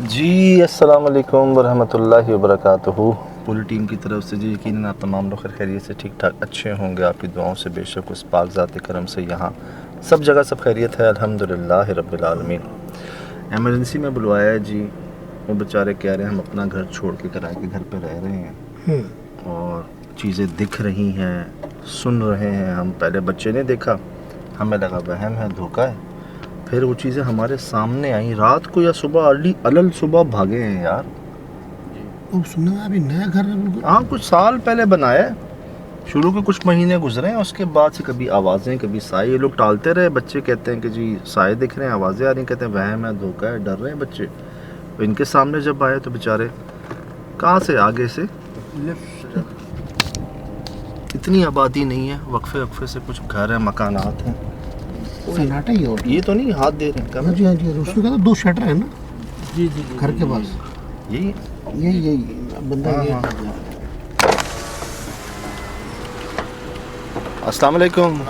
जी अस्सलाम वालेकुम वरहमतुल्लाहि वबरकातुहू। पूरी टीम की तरफ से जी यकीनन आप तमाम लोग खैरियत से ठीक ठाक अच्छे होंगे। आपकी दुआओं से बेशक उस पाक ज़ात करम से यहाँ सब जगह सब खैरियत है अल्हम्दुलिल्लाह रब्बिल आलमीन। एमरजेंसी में बुलवाया है जी, वो बेचारे कह रहे हैं हम अपना घर छोड़ के किराए के घर पे रह रहे हैं और चीज़ें दिख रही हैं, सुन रहे हैं हम। पहले बच्चे ने देखा, हमें लगा वहम है, धोखा है। फिर वो चीज़ें हमारे सामने आई रात को या सुबह अर्ली अलल सुबह भागे हैं यार। तो सुना अभी नया घर है बिल्कुल। हाँ, कुछ साल पहले बनाया है, शुरू के कुछ महीने गुजरे हैं, उसके बाद से कभी आवाज़ें कभी साए। ये लोग टालते रहे, बच्चे कहते हैं कि जी साए दिख रहे हैं, आवाज़ें आ रही, कहते हैं वहम है, धोखा है, डर रहे हैं बच्चे। तो इनके सामने जब आए तो बेचारे कहाँ से आगे से इतनी आबादी नहीं है, वक्फे वक्फे से कुछ घर है, मकानात हैं। सन्नाटा ही हो। ये तो नहीं हाथ दे रहे हैं हाँ कम जी हाँ जी, उसमें कहता 2 शटर है ना जी घर के पास। यही यही बंदा हाँ, ये हाँ। अस्सलाम वालेकुम।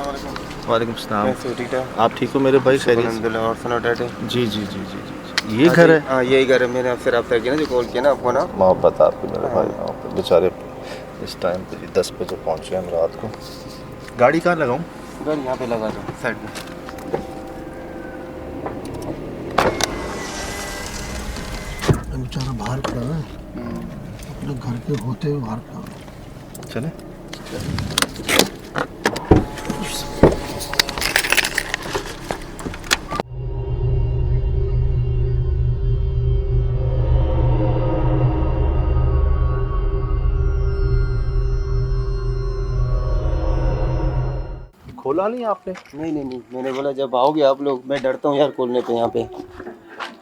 वालेकुम सलाम। ठीक है। आप ठीक हो मेरे भाई? खैरियत से? अल्हम्दुलिल्लाह। और सुनो डैडी। जी जी जी जी जी, ये घर है। हाँ यही घर है। मैंने आपसे रब्ता किया ना, जो कॉल किया ना आपको ना। मोहब्बत आपकी मेरे भाई, मोहब्बत। बेचारे इस टाइम पे जी 10 बजे पहुँचे हम रात को। गाड़ी कहाँ लगाऊं? घर यहाँ पे लगा दो साइड में। बेचारा बाहर खड़ा है, अपने घर के होते हुए बाहर खड़ा है। चले खोला नहीं आपने? नहीं, मैंने बोला जब आओगे आप लोग, मैं डरता हूँ यार खोलने पे यहाँ पे।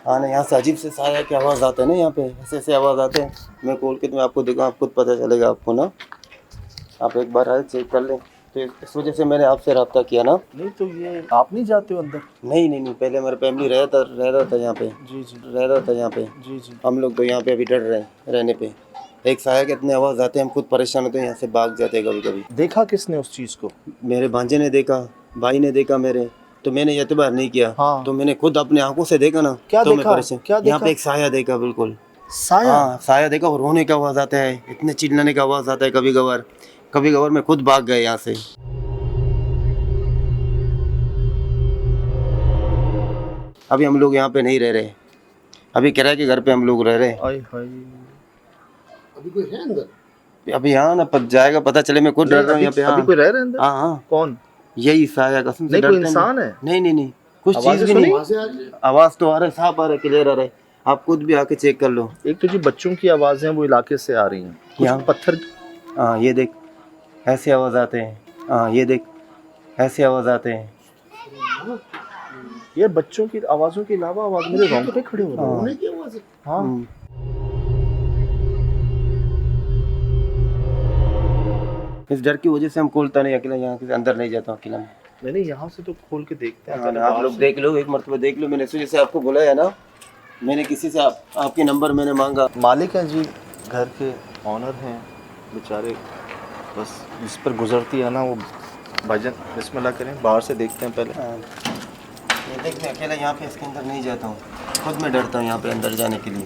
हाँ ना, यहाँ से अजीब से साया की आवाज़ आते हैं ना, यहाँ पे ऐसे ऐसे आवाज़ आते हैं। मैं खोल के तो मैं आपको देखा, आप खुद पता चलेगा आपको ना। आप एक बार आए चेक कर लें। तो इस वजह से मैंने आपसे रब्ता किया ना। नहीं तो ये आप नहीं जाते हो अंदर? नहीं, पहले हमारी फैमिली रह रहा था यहाँ पे। जी जी रह रहा था यहाँ पे। जी जी। हम लोग तो यहाँ पे अभी डर रहे हैं रहने पे। एक साया के इतने आवाज़ आते हैं, हम खुद परेशान होते हैं, यहाँ से भाग जाते हैं कभी कभी। देखा किसने उस चीज़ को? मेरे भांजे ने देखा, भाई ने देखा मेरे, तो मैंने एतबार नहीं किया। हाँ। तो मैंने खुद अपने आंखों से देखा ना। क्या तो देखा? मैं परेशान। क्या यहाँ देखा? पे एक साया देखा, बिल्कुल साया? हाँ साया देखा। और रोने का आवाज़ आता है, इतने चिल्लाने का आवाज़ आता है कभी कभार मैं खुद भाग गया यहाँ से। अभी हम लोग यहाँ पे नहीं रह रहे, अभी किराए के घर पे हम लोग रह रहे हैं। आय हाय। अभी कोई है अंदर? अभी यहाँ ना जाएगा पता चले, मैं खुद डर रहा हूँ यहाँ पे। अभी हाँ कोई रह रहे हैं अंदर? हाँ, कौन? यही साया कसम से नहीं, कोई डरते हैं। इंसान है? नहीं, कुछ चीज़ आवाज़ें भी सुनी? नहीं। वहाँ से आ रही है। आवाज़ तो आ रहा है, साफ आ रहा है, क्लियर आ रहा है। आप खुद भी आके चेक कर लो। एक तो जी बच्चों की आवाज़ें वो इलाके से आ रही हैं, यहाँ? कुछ पत्थर। हाँ ये देख, ऐसे आवाज़ आते हैं। हाँ ये देख, ऐसे आवाज़ आते हैं। ये बच्चों की आवाज़ों के अलावा आवाज़ मेरे रोंगटे खड़े हो रहे हैं। रोने की आवाज़ है। हाँ। इस डर की वजह से हम खोलता नहीं, अकेला यहाँ के अंदर नहीं जाता अकेला मैं। मैंने यहाँ से तो खोल के देखते हैं। हाँ, पहले आप बाहर लोग से। देख लो, एक मरतबा देख लो। मैंने इस वजह से आपको बुलाया है ना। मैंने किसी से आपके नंबर मैंने मांगा। मालिक हैं जी, घर के ऑनर हैं बेचारे। बस जिस पर गुजरती है ना वो भाईजान बिस्मिल्लाह करें, बाहर से देखते हैं पहले। हाँ, ये देख, मैं अकेला यहाँ पे इसके अंदर नहीं जाता हूँ, खुद मैं डरता हूँ यहाँ पे अंदर जाने के लिए।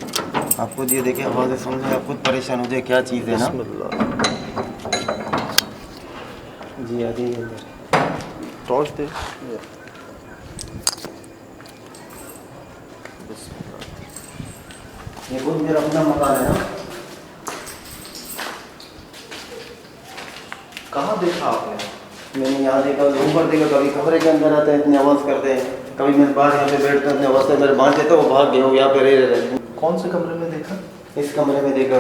आप खुद ये देखें, आवाज़ें सुन रहे, आप खुद परेशान हो जाए, क्या चीज़ है ना। बिस्मिल्लाह। जी आ जाइए अंदर। टॉर्च दे। ये खुद मेरा अपना मकान है ना। कहाँ देखा आपने? मैंने यहाँ देखा, ऊपर देखा, कभी कमरे के अंदर आते हैं, इतनी आवाज़ करते हैं। कभी मैं बाहर यहाँ पे बैठता हूँ, इतनी आवाज़ है। मेरे भांजे तो वो भाग गए, वो यहाँ पे रह रहे हैं। कौन से कमरे में देखा? इस कमरे में देखा।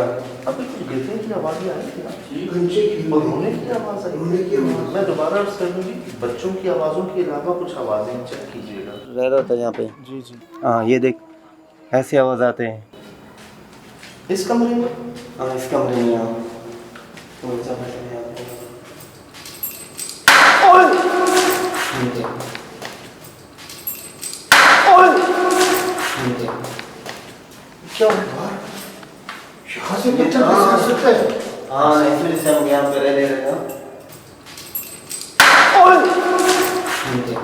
अभी कुछ गिरने की आवाज़ें आई थी ना? नीचे की और रोने की आवाज़ आई। रोने की आवाज़। मैं दोबारा अर्ज कर दूँगी, बच्चों की आवाज़ों के अलावा कुछ आवाज़ें चेक कीजिएगा। रह रहा था यहाँ पे। जी जी। हाँ ये देख, ऐसे आवाज़ आते हैं। इस कमरे में? हाँ इस कमरे में। हाँ तो अच्छा बैठे हैं यहाँ पे। नीचे। नीचे। क्या हुआ? यहाँ से बच्चा कैसे आ सकता है? हाँ इस वजह से हम यहाँ पे रह रहे हैं ना। नीचे।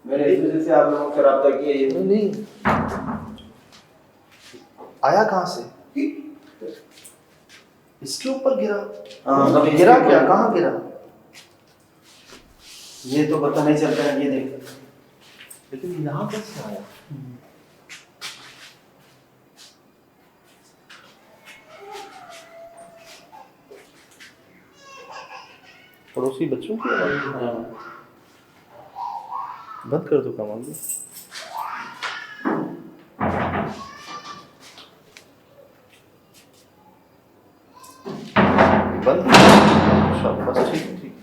मैंने इस वजह से आप लोगों से रब्ता किया। ये नहीं आया कहाँ से? इसके ऊपर गिरा? हाँ, कभी गिरा क्या? कहाँ गिरा? ये तो पता नहीं चलता है, ये देख। लेकिन यहाँ कैसे आया? पड़ोसी बच्चों की आवाज़? बंद कर दो कमाल भी। बंद? अच्छा, बस ठीक है, ठीक है।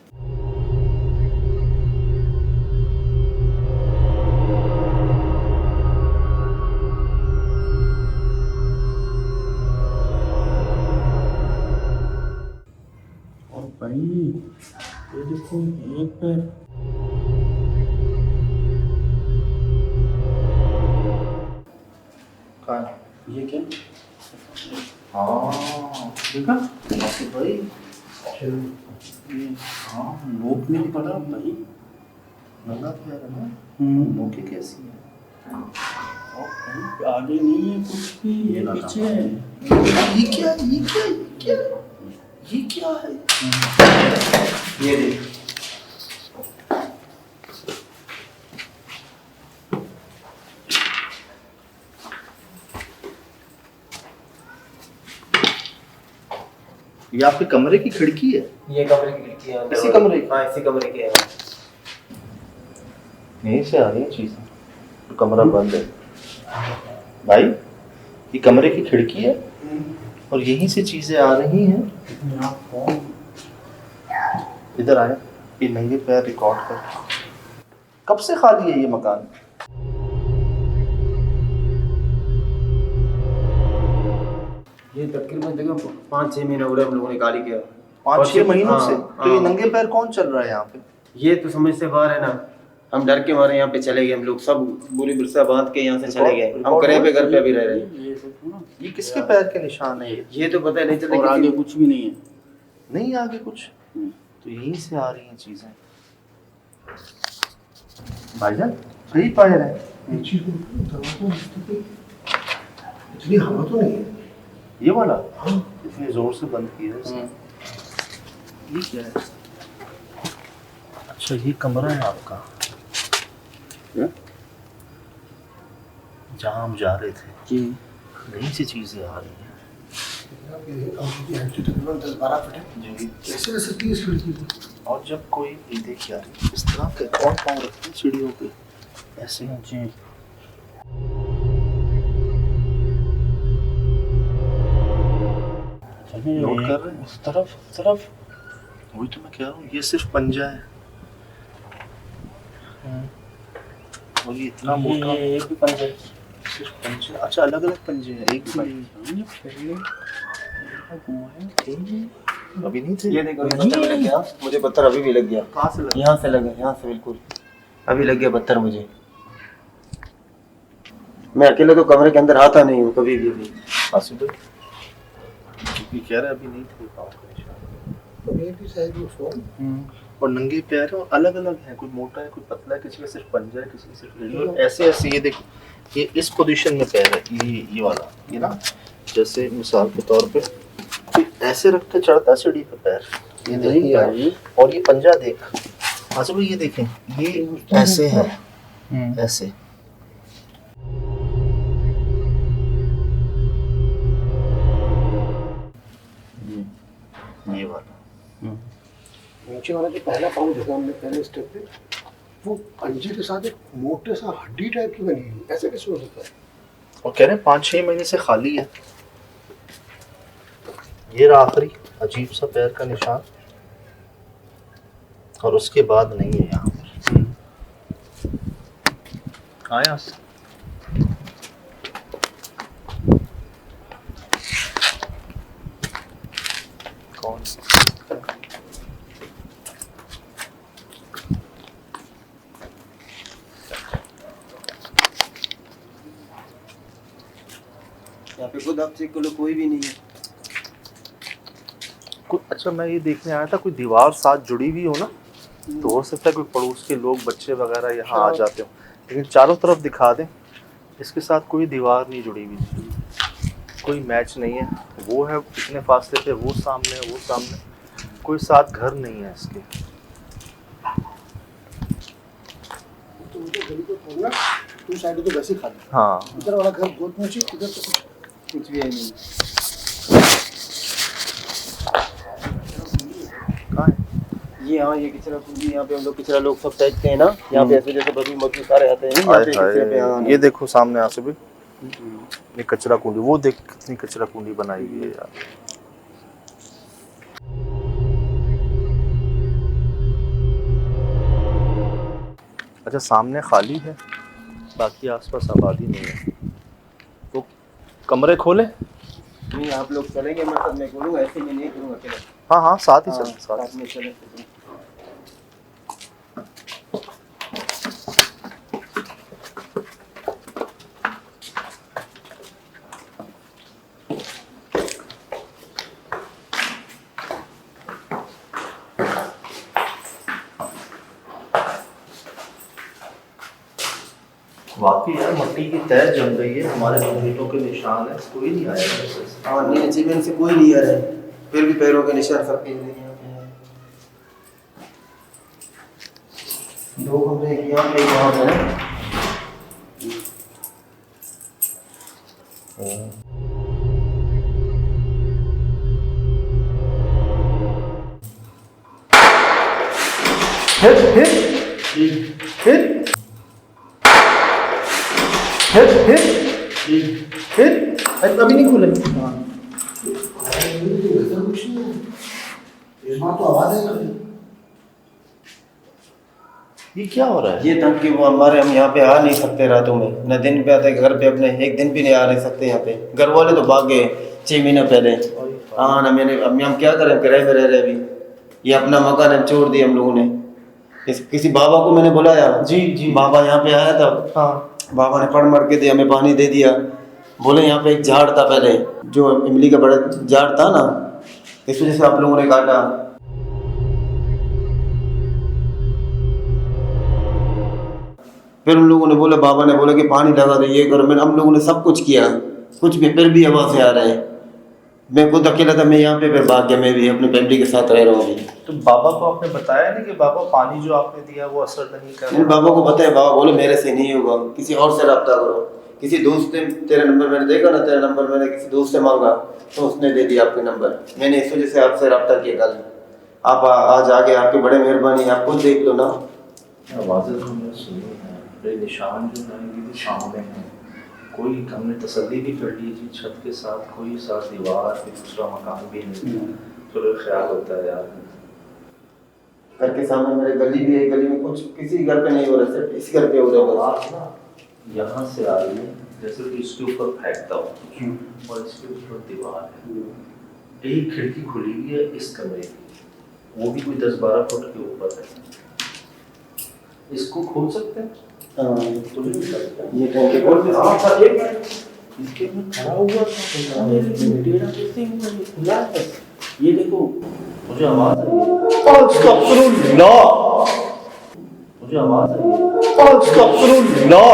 और भाई ये देखो एक पैर। कहाँ है? ये क्या? हाँ, देखा? बाकी भाई। ये हाँ नोक में नहीं पड़ा भाई। नंगा पैर है ना? नोके कैसी है? और भाई आगे नहीं है कुछ भी, ये पीछे है। ये क्या? ये क्या? ये क्या? ये क्या है? ये देख। ये आपके कमरे की खिड़की है? ये कमरे की खिड़की है। इसी कमरे की? हाँ, इसी कमरे की है। यहीं से आ रही है चीजें, तो कमरा बंद है। भाई, ये कमरे की खिड़की है और यहीं से चीजें आ रही हैं। लेकिन आप कौन? इधर आए, ये नंगे पैर रिकॉर्ड कर। कब से खाली है ये मकान? ये तकरीबन जगह 5-6 महीने हो रहे हम लोगों ने गाड़ी किया। 5-6 महीनों हाँ, से? तो ये हाँ। नंगे पैर कौन चल रहा है यहाँ पे? ये तो समझ से बाहर है ना। हम डर के मारे यहाँ पे चले गए, हम लोग सब बुरी बुरसा बांध के यहाँ से चले गए। हम करे पे घर पे अभी रह रहे हैं। ये देखो ना, ये किसके पैर के निशान है ये? ये तो पता नहीं चलता और आगे कुछ भी नहीं है। नहीं आगे कुछ? तो यहीं से आ रही हैं चीजें। भाईजान, सही पैर है। ये चीज को दरवाजा इतनी हवा तो नहीं है। ये वाला? हाँ, इतने जोर से बंद किया है इसने। ये क्या है? अच्छा, ये कमरा है आपका जहाँ हम जा रहे थे। यहीं से चीजें आ रही हैं। ये कमरे की हाइट तकरीबन 10-12 फीट है। जी। कैसे रह सकती है इस खिड़की को? और जब कोई ये देख यार, इस तरह के कौन पाँव रखते हैं सीढ़ियों पे ऐसे? जी नोट कर रहे हैं? उस तरफ वही तो मैं कह रहा हूँ, ये सिर्फ पंजा है और ये इतना मोटा। ये एक भी पंजा है। सिर्फ पंजे? अच्छा, अलग अलग पंजे हैं, एक भी ये पहले अभी नहीं थे? ये देखो, पत्थर भी लग गया मुझे। पत्थर अभी भी लग गया। कहाँ से लगा? यहाँ से लगा, यहाँ से बिल्कुल अभी लग गया पत्थर मुझे। मैं अकेले तो कमरे के अंदर आता नहीं हूँ कभी भी। आसिफ भाई, ये कह रहे अभी नहीं थे पाँव के निशान। तो ये भी शायद वो फोन और नंगे पैर हैं और अलग अलग हैं, कोई मोटा है कोई पतला है, किसी का सिर्फ पंजा है किसी का सिर्फ एड़ी है। ऐसे ऐसे ये देखो, ये इस पोजीशन में पैर है, ये वाला, ये ना, जैसे मिसाल के तौर पे ऐसे रख के चढ़ता है सीढ़ी पे पैर, ये देख पैर। और ये पंजा देख आसिफ भाई, ये देखें, ये ऐसे है, ऐसे। ये वाला नीचे वाला जो पहला पाँव देखा हमने पहले स्टेप पे, वो पंजे के साथ एक मोटे सा हड्डी टाइप की बनी हुई, ऐसे कैसे हो सकता है? और कह रहे हैं 5-6 महीने से खाली है। ये रहा आखिरी अजीब सा पैर का निशान, और उसके बाद नहीं है यहाँ पर। आया कौन? यहाँ पे खुद आप चेक कर लो, कोई भी नहीं है। अच्छा, मैं ये देखने आया था, कोई दीवार साथ जुड़ी हुई हो ना, तो हो सकता है कोई पड़ोस के लोग बच्चे वगैरह यहाँ आ जाते हो, लेकिन चारों तरफ दिखा दें, इसके साथ कोई दीवार नहीं जुड़ी हुई थी। कोई मैच नहीं है, वो है इतने फासले पे, वो सामने है, वो सामने, कोई साथ घर नहीं है इसके। तो मुझे गली को छोड़ना, तू साइड तो वैसे ही खाली, हाँ इधर वाला घर बहुत ऊंची, इधर तो कुछ भी है नहीं। कहाँ है? ये हाँ ये किचरा कुंडी, यहाँ पे हम लोग किचरा लोग सब फेंकते हैं ना, यहाँ पे ऐसे जैसे बड़ी मजदूर सारे आते हैं यहाँ पे किचरे पे। हाँ ये देखो सामने यहाँ से भी ये कचरा कुंडी, वो देख कितनी कचरा कुंडी बनाई हुई है यार। अच्छा सामने खाली है, बाकी आसपास आबादी नहीं है, तो कमरे खोले। नहीं आप लोग चलेंगे, मैं बोलूँगा, ऐसे मैं नहीं करूँगा अकेला। हाँ हाँ साथ ही हाँ, चल, साथ साथ में चले। वाकई यार मट्टी की तह जम गई है, हमारे ईंटों के निशान है, कोई नहीं आया ऐसे। हाँ नहीं सीमेंट से कोई नहीं आ रहा है, फिर भी पैरों के निशान सब के नहीं यहाँ पे। दो कमरे, एक यहाँ पे एक वहाँ पे ना। फिर अभी नहीं खुले। कुछ नहीं है, इस बार तो आवाज है। ये क्या हो रहा है? ये तक कि वो हमारे, हम यहाँ पे आ नहीं सकते रातों में, न दिन पे आते घर पे, अपने एक दिन भी नहीं आ नहीं सकते यहाँ पे। घर वाले तो भाग गए 6 महीने पहले। हाँ ना मैंने, अब हम क्या करें, किराए में रह रहे अभी। ये अपना मकान है छोड़ दिया हम लोगों ने। किसी बाबा को मैंने बुलाया, जी बाबा यहाँ पे आया था। हाँ बाबा ने पढ़ मर के दिया, हमें पानी दे दिया। बोले यहाँ पे एक झाड़ था पहले, जो इमली का बड़ा झाड़ था ना, इस वजह से आप लोगों ने काटा। फिर उन लोगों ने बोला, बाबा ने बोला कि पानी लगा दो, ये करो। मैंने हम लोगों ने सब कुछ किया, कुछ भी, फिर भी आवाज़ आ रहा है। मैं खुद अकेला था, मैं यहाँ पे फिर भाग गया, मैं भी अपने फैमिली के साथ रह रहा हूँ अभी। तो बाबा को आपने बताया नहीं कि बाबा पानी जो आपने दिया वो असर नहीं कर मैंने रहा? बाबा को बताया, बाबा बोले मेरे से नहीं होगा, किसी और से रब्ता करो। किसी दोस्त ने तेरा नंबर, मैंने देखा ना तेरा नंबर, मैंने किसी दोस्त से मांगा तो उसने दे दिया आपके नंबर। मैंने इस वजह से आपसे रब्ता किया कल। आप आज आगे, आपकी बड़े मेहरबानी, आप खुद देख लो ना। आवाज़ें तो हमने सुनी हैं, बड़े निशान जो हैं ये भी सामने हैं। कोई हमने तसल्ली भी कर ली थी, छत के साथ कोई साथ दीवार, कोई दूसरा मकान भी नहीं था। तो ख्याल होता है यार, घर के सामने मेरे गली भी है, गली में कुछ किसी घर पे नहीं हो रहा, सिर्फ इस घर पे हो रहा है। आवाज़ ना यहाँ से आ रही है, जैसे कि इसके ऊपर फेंकता हो और इसके ऊपर दीवार है। एक खिड़की खुली हुई है इस कमरे की, वो भी कोई 10-12 फुट के ऊपर है। इसको खोल सकते हैं? ये टैंक इसके में खड़ा हुआ था, लेकिन टेढ़ा कैसे हुआ, ये खुला है। ये देखो मुझे आवाज़ आई है, अस्तगफिरुल्लाह, मुझे आवाज़ आई है, अस्तगफिरुल्लाह,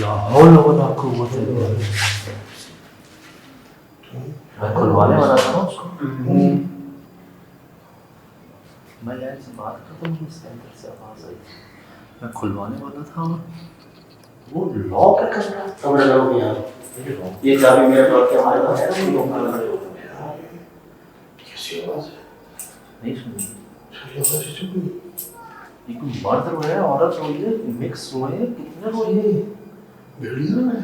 ला हौला वला कुव्वता इल्ला बिल्लाह। मैं खुलवाने वाला था ना उसको, मैं यार से बात करता हूँ, इसके अंदर से आवाज़ आई, मैं खुलवाने वाला था और वो लॉक कर रहा था। कमरे लोग यहाँ, ये चाबी मेरे पास क्या हमारे पास है। कैसी आवाज है? नहीं सुनी? चुप। ये कोई मर्द रोए है, औरत रोई है, मिक्स रोए है, कितने रोए हैं? भेड़िया है।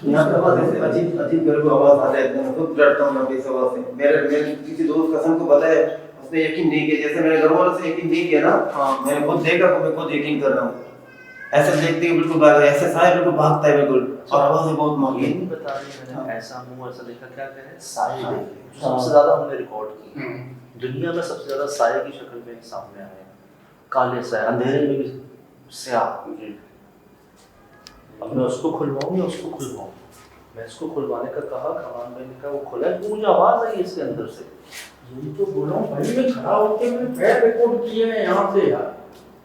यहाँ पे आवाज ऐसे अजीब अजीब मेरे को आवाज आता है, मैं खुद डरता हूँ ना इस आवाज से। मेरे किसी दोस्त कसम को बताया, उसने यकीन नहीं किया, जैसे मेरे घर वालों से यकीन नहीं किया ना। हाँ मैंने खुद देखा तो मैं खुद यकीन कर रहा हूँ। ऐसे देखते ही बिल्कुल भाग, ऐसे साए बिल्कुल भागता है बिल्कुल, और आवाज़ें बहुत मांगी। ये नहीं बता रही मैंने ऐसा मुंह ऐसा देखा, क्या कह रहे हैं, साए देखे सबसे ज़्यादा हमने रिकॉर्ड की दुनिया में, सबसे ज़्यादा साए की शक्ल में सामने आए, काले साए, अंधेरे में भी स्याह। अब मैं उसको खुलवाऊँ या उसको खुलवाऊँ? मैं इसको खुलवाने का कहा, कमान भाई ने कहा वो खुला है, मुझे आवाज़ आई इसके अंदर से। यही तो बोला हूँ भाई, मैं खड़ा होके मैंने पैर रिकॉर्ड किए हैं यहाँ से यार,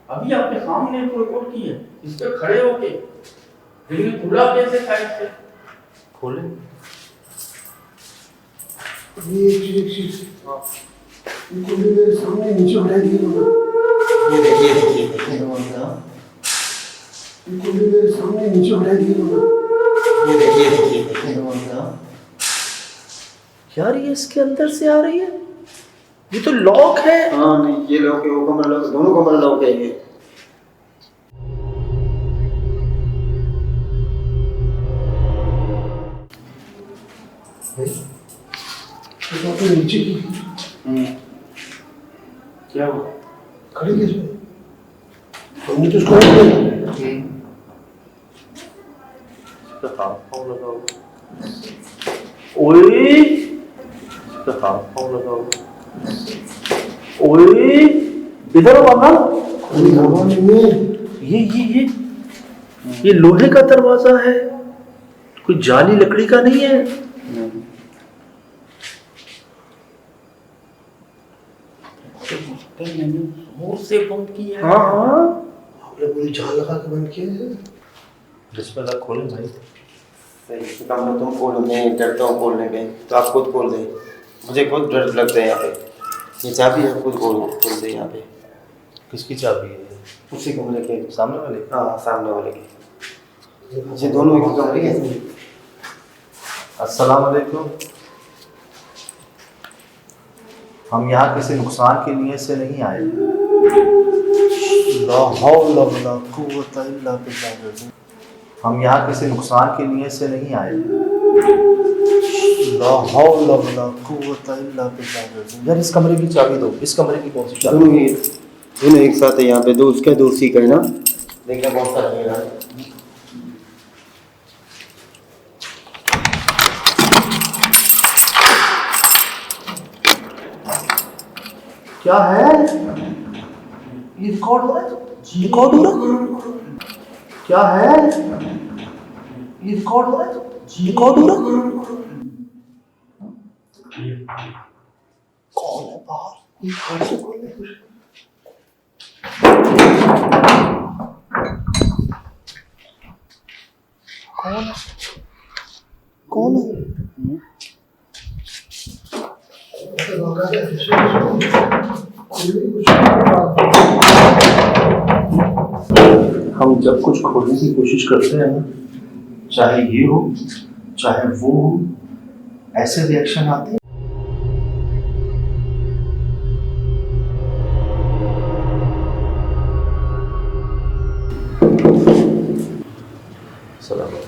अभी आपके सामने तो रिकॉर्ड किए इस पे खड़े होके। लेकिन खुला कैसे साइड से? खोले ये एक चीज ये कुंडी मेरे सामने नीचे उठाई दी ये देखिए देखिए देखिए नमस्कार। ये कुंडी मेरे सामने नीचे उठाई दी ये देखिए देखिए देखिए नमस्कार। यार, ये इसके अंदर से आ रही है। ये तो लॉक है। हाँ नहीं, ये लॉक है, वो कमरा लॉक है, दोनों कमरा लॉक है ये। तो नीचे की क्या हुआ? खड़ी कैसे हमने तो उसको नहीं किया। इसका हाथ पाँव लगा हुआ। ओए, इसका हाथ पाँव लगा हुआ। ओए, इधर वहाँ कोई हवा नहीं है। ये लोहे का दरवाजा है, कोई जाली लकड़ी का नहीं है। मैंने जोर से बंद किया। हाँ हाँ, आपने पूरी जान लगा के बंद किया है। बिस्मिल्लाह, खोले भाई। सही कमरा तुम खोलो, मैं डरता हूँ खोलने पे, तो आप खुद खोल दे। मुझे खुद डर लगता है यहाँ पे। ये चाबी है, खुद खोल दे यहाँ पे। किसकी चाबी है? उसी कमरे के सामने वाले? हाँ सामने वाले के। ये दोनों एक कमरे के। अस्सलाम वालेकुम। हम यहाँ किसी नुकसान की नीयत से नहीं आए। ला हौला वला कुव्वता इल्ला बिल्लाह। हम यहाँ किसी नुकसान की नीयत से नहीं आए। ला हौला वला कुव्वता इल्ला बिल्लाह। यार, इस कमरे की चाबी दो। इस कमरे की कौन सी चाबी? दोनों एक साथ है यहाँ पे, दो उसका दो उसी का है ना। देखना कौन सा लगेगा। क्या है? ये रिकॉर्ड हो रहा है? रिकॉर्ड हो रहा है? क्या है? ये रिकॉर्ड हो रहा है? रिकॉर्ड हो रहा है? कौन है बाहर? ये घर से खोलने कुछ कौन है? हम जब कुछ खोलने की कोशिश करते हैं, चाहे ये हो चाहे वो हो, ऐसे रिएक्शन आते हैं। सलाम अलैकुम।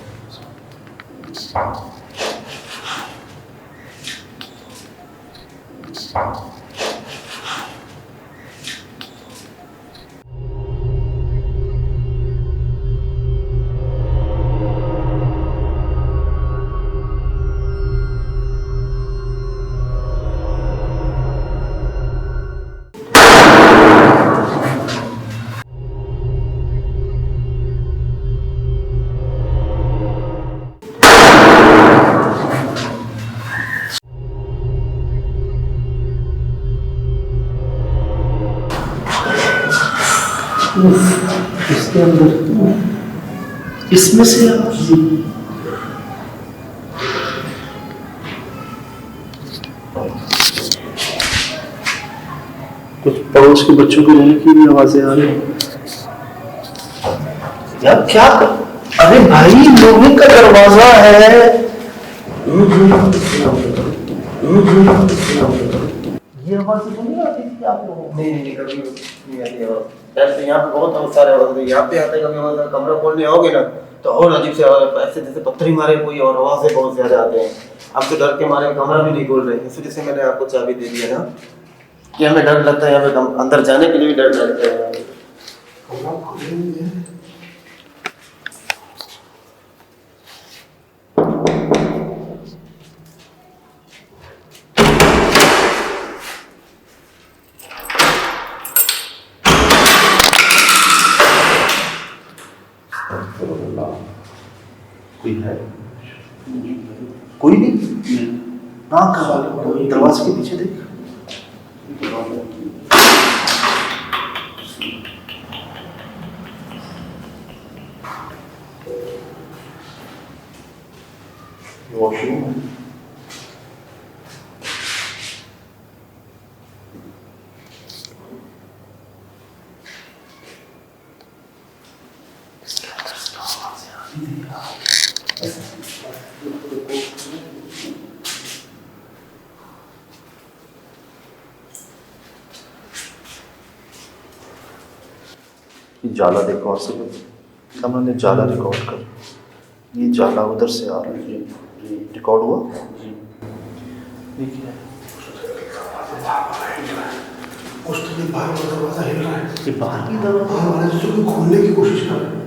इसके अंदर इसमें से कुछ पड़ोस के बच्चों को रोने की भी आवाजें आ रही हैं। यार क्या अरे भाई, लोहे का दरवाजा है। ये आवाज़ तो नहीं आती थी आप लोगों को? नहीं कभी नहीं आती आवाज़। पहले यहाँ पे बहुत सारे आवाज़ आते, यहाँ पे आते कभी आवाज़। कमरा खोलने आओगे ना तो और अजीब से आवाज़, ऐसे जैसे पत्थरी मारे कोई, और आवाज़ बहुत ज़्यादा आते हैं। हम तो डर के मारे कमरा भी नहीं खोल रहे, इस वजह से मैंने आपको चाबी दे दिया ना, कि हमें डर लगता है यहाँ पे अंदर जाने के लिए भी डर लगता है। कमरा खुले नहीं है। कोई है? कोई नहीं। ना कहा, दरवाजे के पीछे देख। वॉशरूम है। ये जाला देखो आसिफ, कैमरा ने जाला रिकॉर्ड कर, ये जाला उधर से आ रहा है, रिकॉर्ड हुआ। देखिए कुछ तो भी बाहर का दरवाजा हिल रहा है। ये बाहर की तरफ हाँ, वाला जो कि खोलने की कोशिश कर रहा है।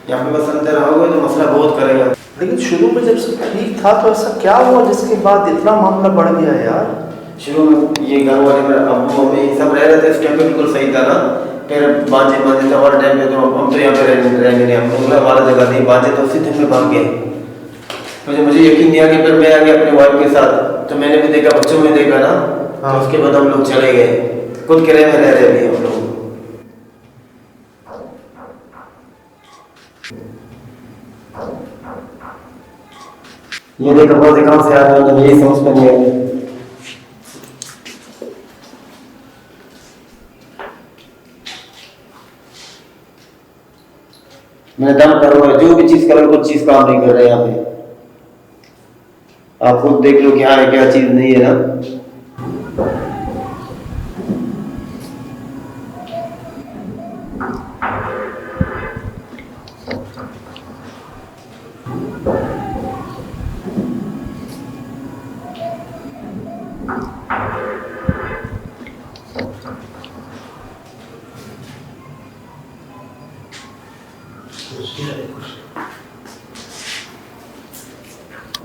यहाँ पे बस अंदर आओगे तो मसला बहुत करेगा। लेकिन शुरू में जब सब ठीक था तो ऐसा क्या हुआ जिसके बाद इतना मामला बढ़ गया यार? शुरू में ये घर वाले मेरे अब्बू मम्मी सब रह रहे थे, इस टाइम पे बिल्कुल सही था ना। फिर बांझे बांझे थे हमारे टाइम पे, तो हम तो यहाँ पे रहने नहीं, हम हमारा जगह नहीं, बांझे तो उसी दिन में भाग गए। मुझे यकीन नहीं आ गया। फिर मैं आ गया अपनी वाइफ के साथ, तो मैंने भी देखा, बच्चों में देखा ना। तो उसके बाद हम लोग चले गए, खुद किराए में रह रहे अभी हम लोग। ये देखो बहुत कहाँ से आ रहा है, यही समझ में नहीं आ रहा। मैंने दम करो, जो भी चीज करो कुछ चीज काम नहीं कर रहे यहाँ पे। आप खुद देख लो क्या है क्या चीज नहीं है ना।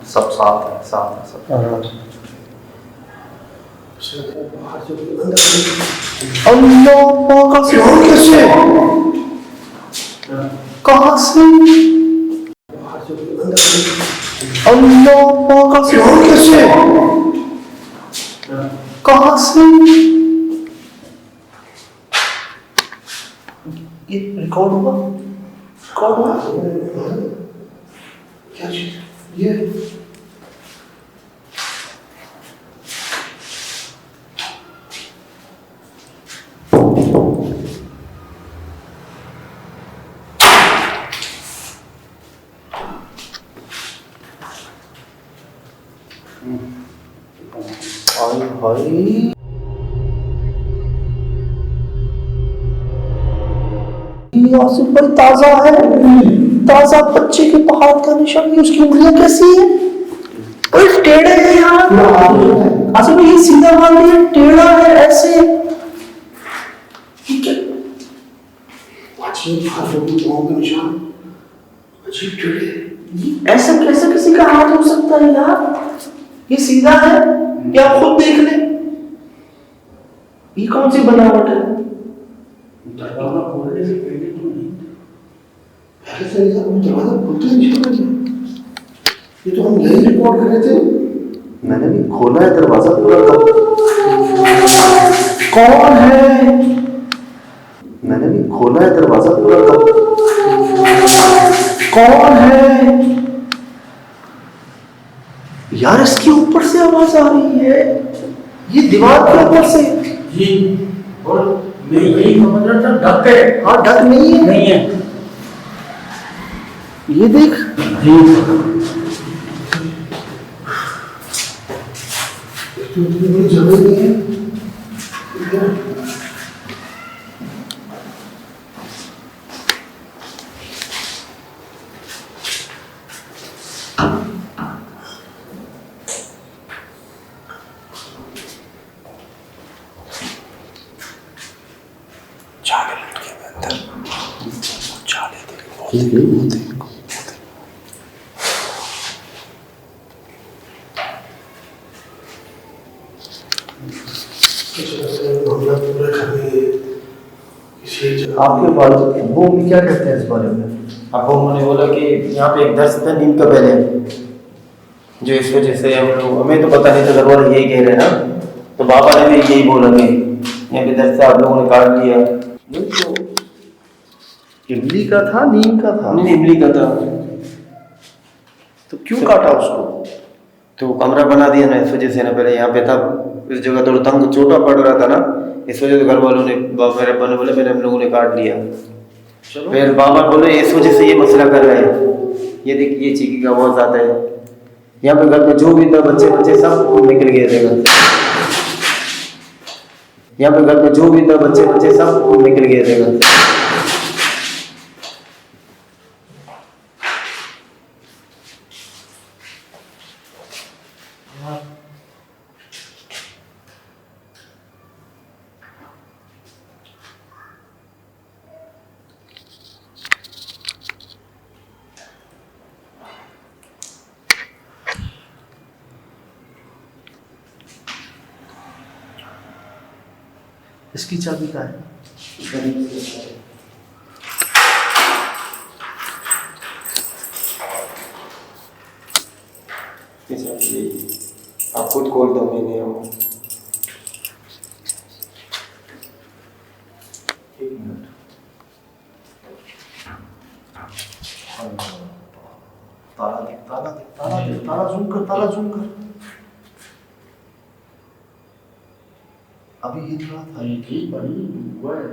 सब साथ है, साथ है सब। बाहर जो कि अंदर अल्लाह का कौन कैसे? कहाँ से? बाहर जो कि अंदर अल्लाह का कौन कैसे? कहाँ से? ये रिकॉर्ड हुआ? रिकॉर्ड हुआ? क्या चीज? ये भाई आसिफ भाई ताजा है, ताजा बच्चे के पहाड़ का निशान। ये उसकी उंगलियां कैसी है? और टेढ़े हैं यार। आसिफ भाई ये सीधा मान लिया, टेढ़ा है ऐसे। ये क्या? अजीब हाथों की पाँव के निशान, अजीब टेढ़े। ऐसा कैसे किसी का हाथ हो सकता है यार? ये सीधा है, ये आप खुद देख लें। ये कौन सी बनावट है? दरवाजा खोलने से पहले तो नहीं। पहले से ऐसा कोई दरवाजा खुलता नहीं है। ये तो हम यही रिकॉर्ड कर रहे थे। मैंने भी खोला है दरवाजा पूरा। कौन है? मैंने भी खोला है दरवाजा पूरा। कौन है यार? इसके ऊपर से आवाज आ रही है, ये दीवार के ऊपर से। जी, और मैं यही समझ रहा था ढक है। हाँ ढक नहीं है, नहीं है। ये देख। जी तो इतनी बड़ी जगह नहीं है। चाले लटके हुए अंदर, चाले देखो। मामला पूरा करने किसी जगह आपके वालिद वो मम्मी क्या कहते हैं इस बारे में? अब उन्होंने बोला कि यहाँ पे एक दर्श था नींद का पहले, जो इस वजह से हम लोग, हमें तो पता नहीं था, घर वाले यही कह रहे हैं ना। तो बाबा ने भी यही बोला कि यहाँ पे दर्श आप लोगों ने काट लिया। इमली का था, नीम का था? नहीं, इमली का था। तो क्यों काटा उसको? तो कमरा बना दिया ना, इस वजह से ना। पहले यहाँ पे था, इस जगह थोड़ा तंग छोटा पड़ रहा था ना, इस वजह से घर वालों ने, मेरे अपन ने बोले, मैंने हम लोगों ने काट लिया। चलो फिर बाबा बोले इस वजह से ये मसला कर रहे हैं। ये देखिए, चीखी का आवाज आता है यहाँ पे। घर पे जो भी था, बच्चे बच्चे सब निकल गए थे घर से। यहाँ पे घर पे जो भी था, बच्चे बच्चे सब निकल गए थे घर से। इसकी चाबी का है? आप खुद खोल दो, मैंने एक मिनट। ताला देख, ताला देख, ताला देख, ताला जूम कर, ताला जूम कर। अभी हिल रहा था। ठीक भाई हुआ है।